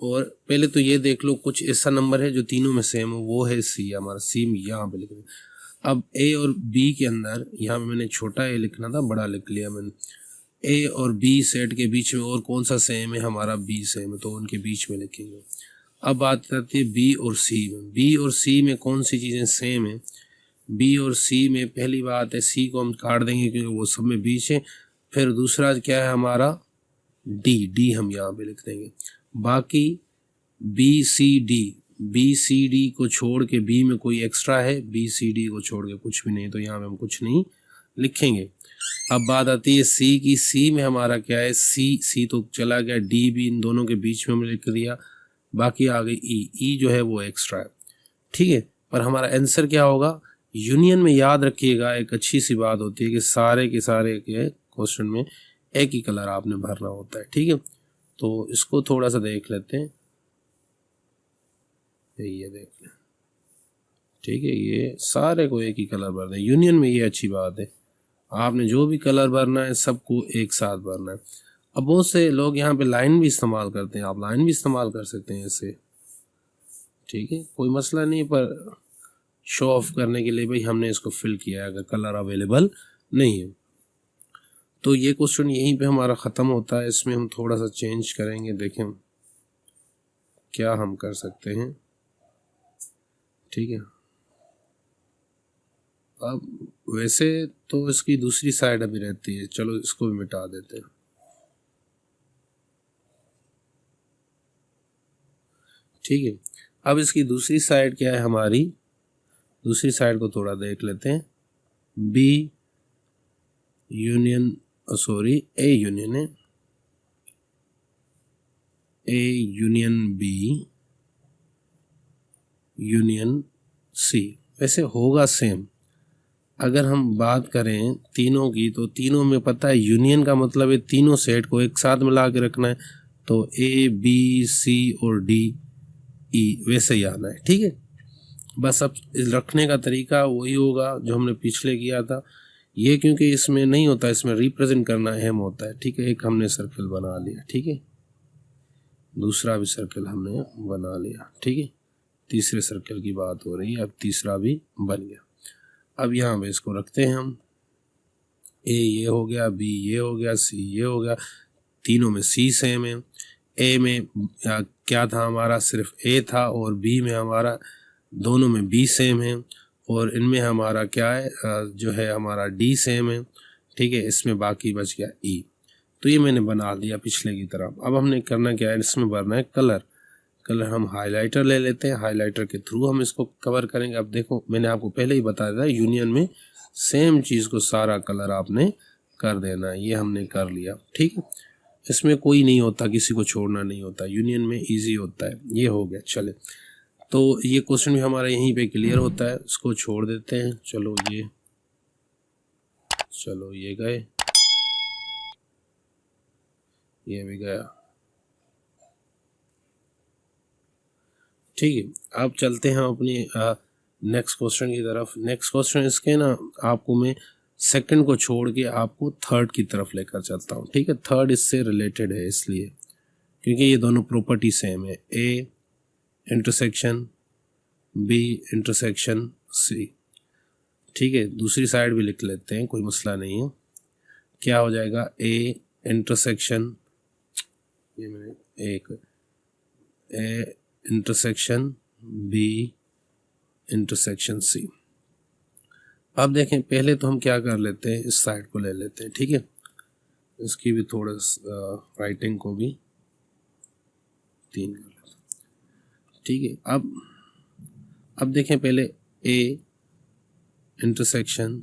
और पहले तो ये देख लो, कुछ ऐसा नंबर है जो तीनों में सेम हो, वो है सी, हमारा सी यहाँ पे लिख लिया। अब ए और बी के अंदर, यहाँ पे मैंने छोटा ए लिखना था, बड़ा लिख लिया मैंने। ए और बी सेट के बीच में और कौन सा सेम है, हमारा बी सेम है, तो उनके बीच में लिखेंगे। अब बात करती है बी और सी में। बी और सी में कौन सी चीज़ें सेम है, बी और सी में पहली बात है, सी को हम काट देंगे क्योंकि वो सब में बीच है। फिर दूसरा क्या है हमारा, डी हम यहाँ पे लिख देंगे। बाकी बी सी डी को छोड़ के, बी में कोई एक्स्ट्रा है, बी सी डी को छोड़ के कुछ भी नहीं, तो यहाँ पे हम कुछ नहीं लिखेंगे। अब बात आती है सी की। सी में हमारा क्या है, सी तो चला गया, डी भी इन दोनों के बीच में हमने लिख दिया, बाकी आ गई ई जो है वो एक्स्ट्रा है, ठीक है। पर हमारा आंसर क्या होगा, यूनियन में याद रखिएगा, एक अच्छी सी बात होती है कि सारे के सारे के क्वेश्चन में एक ही कलर आपने भरना होता है, ठीक है। तो इसको थोड़ा सा देख लेते हैं, ये देख लें, ठीक है, ये सारे को एक ही कलर भर दें। यूनियन में ये अच्छी बात है, आपने जो भी कलर भरना है सबको एक साथ भरना है। अब बहुत से लोग यहाँ पे लाइन भी इस्तेमाल करते हैं, आप लाइन भी इस्तेमाल कर सकते हैं इससे, ठीक है, कोई मसला नहीं। पर शो ऑफ करने के लिए भाई हमने इसको फिल किया है, अगर कलर अवेलेबल नहीं है। तो ये क्वेश्चन यहीं पे हमारा ख़त्म होता है। इसमें हम थोड़ा सा चेंज करेंगे, देखें क्या हम कर सकते हैं, ठीक है। अब वैसे तो इसकी दूसरी साइड अभी रहती है, चलो इसको भी मिटा देते हैं, ठीक है। अब इसकी दूसरी साइड क्या है हमारी, दूसरी साइड को थोड़ा देख लेते हैं। B union, sorry, A union है, A union B union C, वैसे होगा सेम। अगर हम बात करें तीनों की तो तीनों में पता है यूनियन का मतलब है तीनों सेट को एक साथ मिला के रखना है, तो ए बी सी और डी ई वैसे ही आना है। ठीक है, बस अब रखने का तरीका वही होगा जो हमने पिछले किया था। ये क्योंकि इसमें नहीं होता, इसमें रिप्रेजेंट करना अहम होता है। ठीक है, एक हमने सर्कल बना लिया, ठीक है, दूसरा भी सर्कल हमने बना लिया, ठीक है, तीसरे सर्कल की बात हो रही है, अब तीसरा भी बन गया। अब यहाँ पे इसको रखते हैं हम, ए ये हो गया, बी ये हो गया, सी ये हो गया, तीनों में सी सेम है। ए में क्या था हमारा, सिर्फ ए था, और बी में हमारा दोनों में बी सेम है, और इनमें हमारा क्या है जो है हमारा डी सेम है। ठीक है, इसमें बाकी बच गया ई। तो ये मैंने बना दिया पिछले की तरह। अब हमने करना क्या है, इसमें भरना है कलर। कलर हम हाइलाइटर ले लेते हैं, हाइलाइटर के थ्रू हम इसको कवर करेंगे। अब देखो मैंने आपको पहले ही बताया था यूनियन में सेम चीज़ को सारा कलर आपने कर देना है, ये हमने कर लिया। ठीक है, इसमें कोई नहीं होता, किसी को छोड़ना नहीं होता, यूनियन में इजी होता है। ये हो गया, चले तो ये क्वेश्चन भी हमारा यहीं पे क्लियर होता है, इसको छोड़ देते हैं। चलो ये गए, ये भी गया। ठीक है, अब चलते हैं अपनी नेक्स्ट क्वेश्चन की तरफ। नेक्स्ट क्वेश्चन इसके ना आपको मैं सेकंड को छोड़ के आपको थर्ड की तरफ लेकर चलता हूँ। ठीक है, थर्ड इससे रिलेटेड है इसलिए क्योंकि ये दोनों प्रॉपर्टी सेम है, A intersection B intersection C. ठीक है, दूसरी साइड भी लिख लेते हैं, कोई मसला नहीं है। क्या हो जाएगा, ए इंटरसेक्शन, ये मैंने एक A intersection B intersection C. अब देखें, पहले तो हम क्या कर लेते हैं, इस साइड को ले लेते हैं। ठीक है, इसकी भी थोड़ा राइटिंग को भी 3 कर लेते हैं। ठीक है, अब देखें, पहले A intersection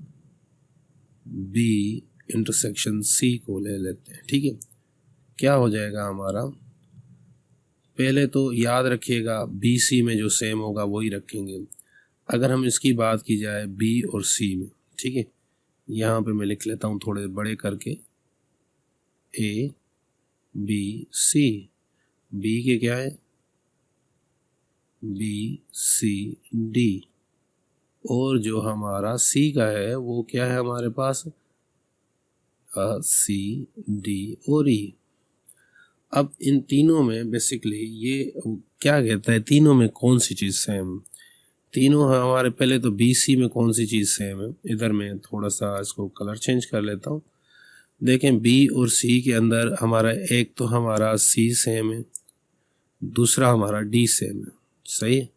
B intersection C को ले लेते हैं। ठीक है, क्या हो जाएगा हमारा, पहले तो याद रखिएगा बी सी में जो सेम होगा वही रखेंगे। अगर हम इसकी बात की जाए बी और सी में, ठीक है, यहाँ पे मैं लिख लेता हूँ थोड़े बड़े करके, ए बी सी, बी के क्या है बी सी डी, और जो हमारा सी का है वो क्या है हमारे पास सी डी और ई। अब इन तीनों में बेसिकली ये क्या कहता है, तीनों में कौन सी चीज़ सेम, तीनों हमारे पहले तो बी सी में कौन सी चीज़ सेम है। इधर मैं थोड़ा सा इसको कलर चेंज कर लेता हूँ। देखें, बी और सी के अंदर हमारा एक तो हमारा सी सेम है, दूसरा हमारा डी सेम है। सही है,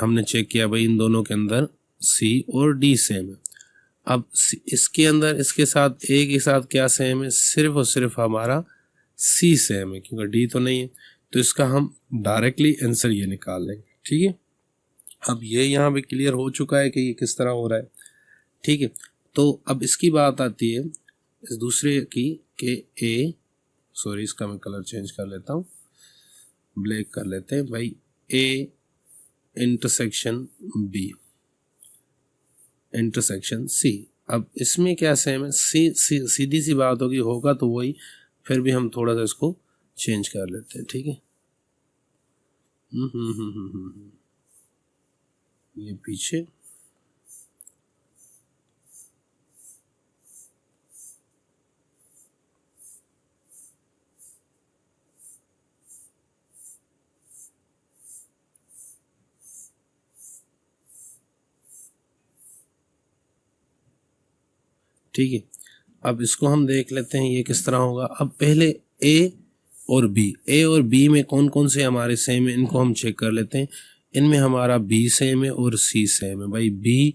हमने चेक किया भाई इन दोनों के अंदर सी और डी सेम है। अब इसके अंदर इसके साथ ए के साथ क्या सेम है, सिर्फ और सिर्फ हमारा सी सेम है, क्योंकि डी तो नहीं है। तो इसका हम डायरेक्टली आंसर ये निकाल लेंगे। ठीक है, अब ये यहाँ पे क्लियर हो चुका है कि ये किस तरह हो रहा है। ठीक है, तो अब इसकी बात आती है इस दूसरे की कि ए, सॉरी इसका मैं कलर चेंज कर लेता हूँ, ब्लैक कर लेते हैं भाई, A intersection B intersection C. अब इसमें क्या सेम है, सीधी सी बात होगी, होगा तो वही, फिर भी हम थोड़ा सा इसको चेंज कर लेते हैं। ठीक है, ये पीछे, ठीक है, अब इसको हम देख लेते हैं ये किस तरह होगा। अब पहले ए और बी में कौन कौन से हमारे सेम है इनको हम चेक कर लेते हैं। इनमें हमारा बी सेम है और सी सेम है भाई, बी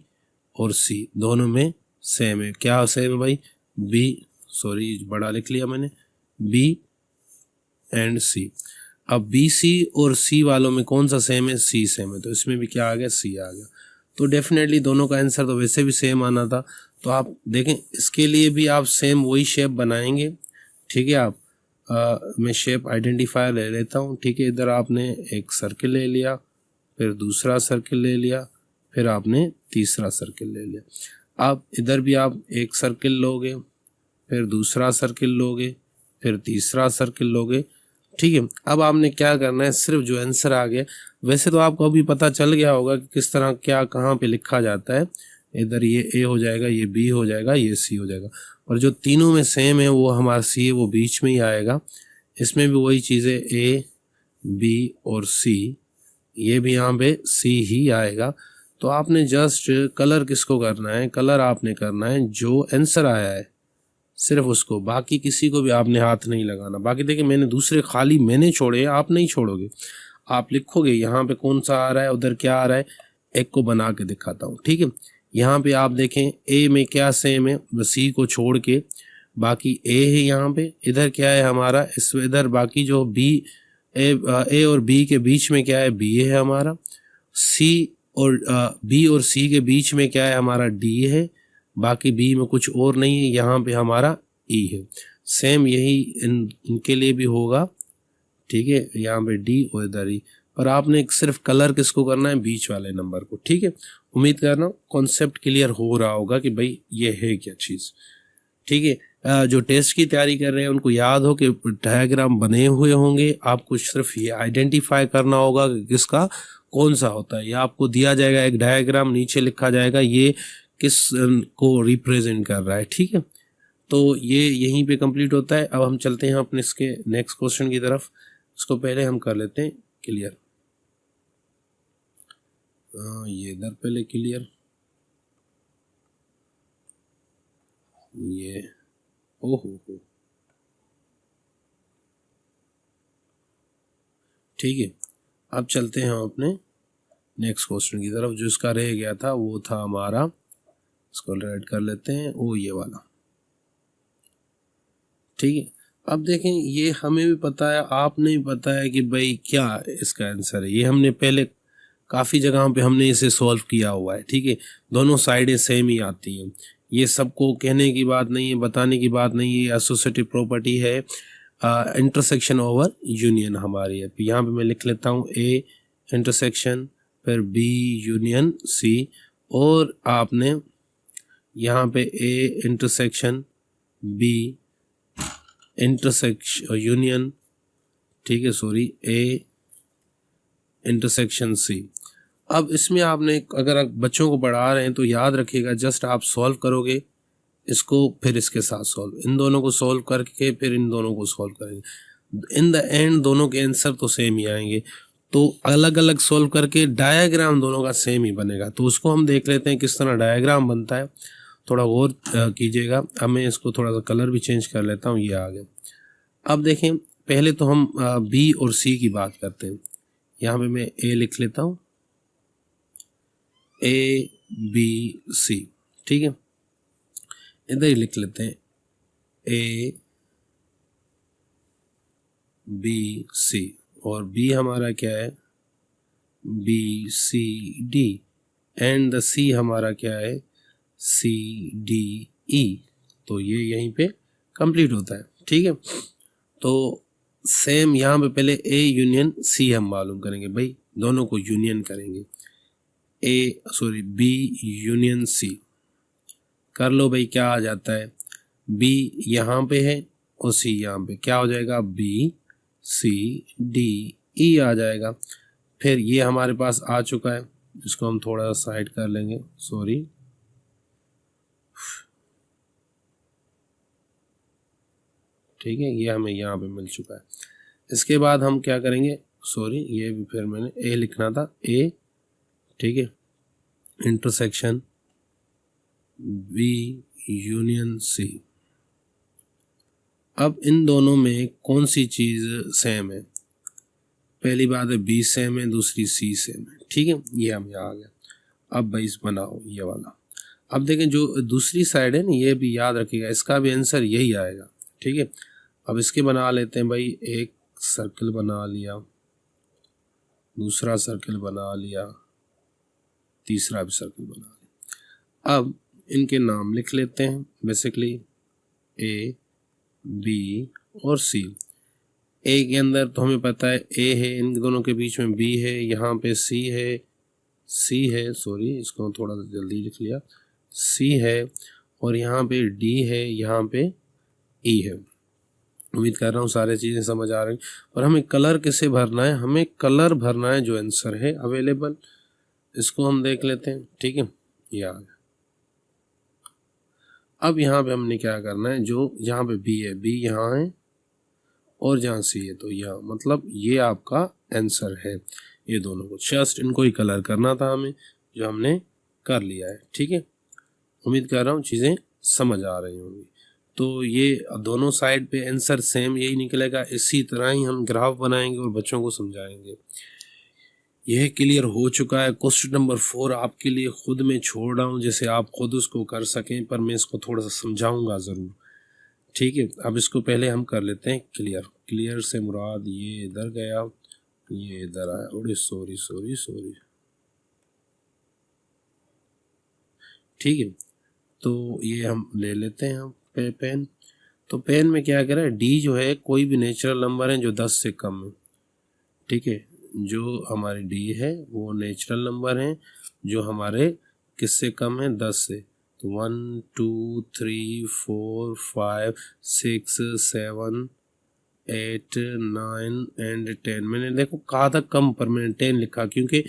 और सी दोनों में सेम है। क्या सेम है भाई, बी, सॉरी बड़ा लिख लिया मैंने, बी एंड सी। अब बी सी और सी वालों में कौन सा सेम है, सी सेम है, तो इसमें भी क्या आ गया, सी आ गया। तो डेफिनेटली दोनों का आंसर तो वैसे भी सेम आना था। तो आप देखें, इसके लिए भी आप सेम वही शेप बनाएंगे। ठीक है, आप मैं शेप आइडेंटिफायर ले लेता हूँ, ठीक है। इधर आपने एक सर्किल ले लिया, फिर दूसरा सर्किल ले लिया, फिर आपने तीसरा सर्किल ले लिया। अब इधर भी आप एक सर्किल लोगे, फिर दूसरा सर्किल लोगे, फिर तीसरा सर्किल लोगे, ठीक है। अब आपने क्या करना है, सिर्फ जो आंसर आ गया, वैसे तो आपको अभी पता चल गया होगा कि किस तरह क्या कहाँ पे लिखा जाता है। इधर ये ए हो जाएगा, ये बी हो जाएगा, ये सी हो जाएगा, और जो तीनों में सेम है वो हमारा सी है, वो बीच में ही आएगा। इसमें भी वही चीज़ है, ए बी और सी, ये भी यहाँ पे सी ही आएगा। तो आपने जस्ट कलर किसको करना है, कलर आपने करना है जो आंसर आया है सिर्फ उसको, बाकी किसी को भी आपने हाथ नहीं लगाना। बाकी देखिए मैंने दूसरे खाली मैंने छोड़े, आप नहीं छोड़ोगे, आप लिखोगे यहाँ पे कौन सा आ रहा है, उधर क्या आ रहा है। एक को बना के दिखाता हूँ, ठीक है। यहाँ पे आप देखें ए में क्या सेम है, सी को छोड़ के बाकी ए है यहाँ पे, इधर क्या है हमारा, इस इधर बाकी जो बी ए और बी के बीच में क्या है, बी है हमारा। सी और बी और सी के बीच में क्या है हमारा, डी है। बाकी बी में कुछ और नहीं है, यहाँ पे हमारा ई है। सेम यही इनके लिए भी होगा, ठीक है। यहाँ पे डी और इधर ई, पर आपने सिर्फ कलर किसको करना है, बीच वाले नंबर को, ठीक है। उम्मीद कर रहा हूँ कॉन्सेप्ट क्लियर हो रहा होगा कि भाई ये है क्या चीज़, ठीक है। जो टेस्ट की तैयारी कर रहे हैं उनको याद हो कि डायग्राम बने हुए होंगे, आपको सिर्फ ये आइडेंटिफाई करना होगा कि किसका कौन सा होता है। या आपको दिया जाएगा एक डायग्राम, नीचे लिखा जाएगा ये किस को रिप्रेजेंट कर रहा है, ठीक है। तो ये यहीं पे कंप्लीट होता है। अब हम चलते हैं अपने इसके नेक्स्ट क्वेश्चन की तरफ। उसको पहले हम कर लेते हैं क्लियर, ये इधर पहले क्लियर, ये ओहो हो, ठीक है। अब चलते हैं हम अपने नेक्स्ट क्वेश्चन की तरफ। जो इसका रह गया था वो था हमारा, इसको रेड कर लेते हैं, वो ये वाला, ठीक है। अब देखें ये हमें भी पता है, आपने भी पता है कि भाई क्या इसका आंसर है। ये हमने पहले काफ़ी जगहों पे हमने इसे सॉल्व किया हुआ है, ठीक है। दोनों साइडें सेम ही आती हैं, ये सबको कहने की बात नहीं है, बताने की बात नहीं है। एसोसिएटिव प्रॉपर्टी है, इंटरसेक्शन ओवर यूनियन हमारी है। यहाँ पे मैं लिख लेता हूँ ए इंटरसेक्शन, फिर बी यूनियन सी, और आपने यहाँ पे A intersection B intersection union, ठीक है, सॉरी, ए इंटरसेक्शन सी। अब इसमें आपने अगर आप बच्चों को पढ़ा रहे हैं तो याद रखिएगा, जस्ट आप सॉल्व करोगे इसको, फिर इसके साथ सॉल्व, इन दोनों को सॉल्व करके फिर इन दोनों को सॉल्व करेंगे। इन द एंड दोनों के आंसर तो सेम ही आएंगे। तो अलग अलग सॉल्व करके डायग्राम दोनों का सेम ही बनेगा। तो उसको हम देख लेते हैं किस तरह डायग्राम बनता है, थोड़ा और कीजिएगा। अब मैं इसको थोड़ा सा कलर भी चेंज कर लेता हूँ, ये आ गया। अब देखें पहले तो हम बी और सी की बात करते हैं। यहाँ पे मैं ए लिख लेता हूँ, ए बी सी, ठीक है। इधर ही लिख लेते हैं ए बी सी, और बी हमारा क्या है, B C D, and the C हमारा क्या है, सी डी ई। तो ये यहीं पे कंप्लीट होता है, ठीक है। तो सेम यहाँ पे पहले ए यूनियन सी हम मालूम करेंगे, भाई दोनों को यूनियन करेंगे, बी यूनियन सी कर लो भाई। क्या आ जाता है, बी यहाँ पे है और सी यहाँ पे, क्या हो जाएगा, बी सी डी ई आ जाएगा। फिर ये हमारे पास आ चुका है, इसको हम थोड़ा सा साइड कर लेंगे, सॉरी, ठीक है। ये हमें यहाँ पे मिल चुका है। इसके बाद हम क्या करेंगे, सॉरी ये भी फिर मैंने ए लिखना था, ए, ठीक है, इंटरसेक्शन बी यूनियन सी। अब इन दोनों में कौन सी चीज़ सेम है, पहली बात है बी सेम है, दूसरी सी सेम है, ठीक है। ये हमें आ गया। अब भाई इस बनाओ ये वाला। अब देखें जो दूसरी साइड है ना, ये भी याद रखिएगा, इसका भी आंसर यही आएगा, ठीक है। अब इसके बना लेते हैं भाई, एक सर्कल बना लिया, दूसरा सर्कल बना लिया, तीसरा भी सर्कल बना लिया। अब इनके नाम लिख लेते हैं, बेसिकली ए बी और सी। ए के अंदर तो हमें पता है ए है, इन दोनों के बीच में बी है, यहाँ पे सी है, सॉरी इसको थोड़ा जल्दी लिख लिया, सी है, और यहाँ पे डी है, यहाँ पे ई है। उम्मीद कर रहा हूँ सारी चीज़ें समझ आ रही। और हमें कलर किसे भरना है, हमें कलर भरना है जो आंसर है अवेलेबल, इसको हम देख लेते हैं। ठीक है, ये आ गया। अब यहाँ पे हमने क्या करना है, जो यहाँ पे बी है, बी यहाँ है, और जहाँ सी है तो यहाँ, मतलब ये आपका आंसर है। ये दोनों को जस्ट इनको ही कलर करना था हमें, जो हमने कर लिया है। ठीक है, उम्मीद कर रहा हूँ चीज़ें समझ आ रही होंगी। तो ये दोनों साइड पे आंसर सेम यही निकलेगा। इसी तरह ही हम ग्राफ बनाएंगे और बच्चों को समझाएंगे। यह क्लियर हो चुका है। क्वेश्चन नंबर 4 आपके लिए खुद में छोड़ रहा हूँ, जैसे आप खुद उसको कर सकें, पर मैं इसको थोड़ा सा समझाऊंगा ज़रूर। ठीक है, अब इसको पहले हम कर लेते हैं क्लियर। क्लियर से मुराद ये इधर गया, ये इधर आया, और सॉरी। ठीक है, तो ये हम ले लेते हैं हम पेन। तो पेन में क्या करें, डी जो है कोई भी नेचुरल नंबर है जो 10 से कम है। ठीक है, जो हमारी डी है वो नेचुरल नंबर है जो हमारे किससे कम है, 10 से। तो 1 2 3 4 5 6 7 8 9 एंड 10। मैंने देखो कहा था कम, पर मैंने 10 लिखा, क्योंकि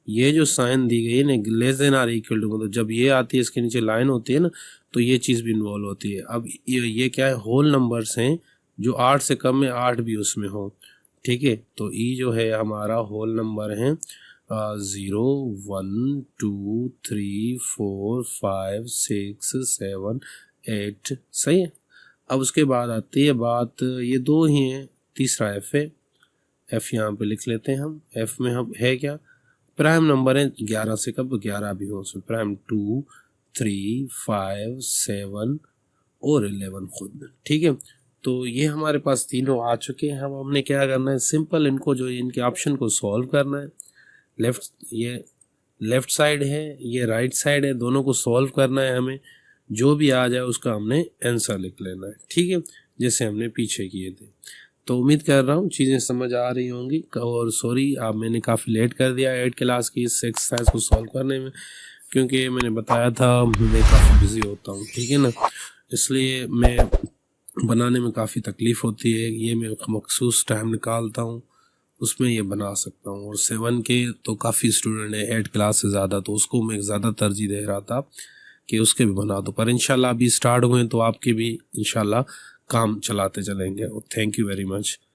ये जो साइन दी गई है ना, less than or equal to, मतलब जब ये आती है इसके नीचे लाइन होती है ना, तो ये चीज़ भी इन्वॉल्व होती है। अब ये क्या है, होल नंबर्स हैं, जो 8 से कम है 8 भी उसमें हो। ठीक है, तो ई जो है हमारा होल नंबर है 0 1 2 3 4 5 6 7 8। सही है। अब उसके बाद आती है बात, ये दो ही हैं, तीसरा एफ है। एफ यहाँ पे लिख लेते हैं हम। एफ में हम है क्या, प्राइम नंबर है 11 से कम, 11 भी हो उसमें, प्राइम 2 3 5 7 और 11 खुद में। ठीक है, तो ये हमारे पास तीनों आ चुके हैं। हमने क्या करना है, सिंपल इनको जो इनके ऑप्शन को सॉल्व करना है। ये लेफ्ट साइड है, ये राइट साइड है, दोनों को सॉल्व करना है हमें। जो भी आ जाए उसका हमने आंसर लिख लेना है। ठीक है, जैसे हमने पीछे किए थे। तो उम्मीद कर रहा हूँ चीज़ें समझ आ रही होंगी। और सॉरी आप, मैंने काफ़ी लेट कर दिया 8 क्लास की इस एक्सरसाइज को सॉल्व करने में, क्योंकि मैंने बताया था मैं काफ़ी बिजी होता हूँ। ठीक है ना, इसलिए मैं बनाने में काफ़ी तकलीफ़ होती है। ये मैं मखसूस टाइम निकालता हूँ, उसमें ये बना सकता हूँ। और 7 के तो काफ़ी स्टूडेंट है, 8 क्लास से ज़्यादा, तो उसको मैं ज़्यादा तरजीह दे रहा था कि उसके भी बना दो। पर इंशाल्लाह अभी स्टार्ट हुए तो आपके भी इंशाल्लाह काम चलाते चलेंगे। और थैंक यू वेरी मच।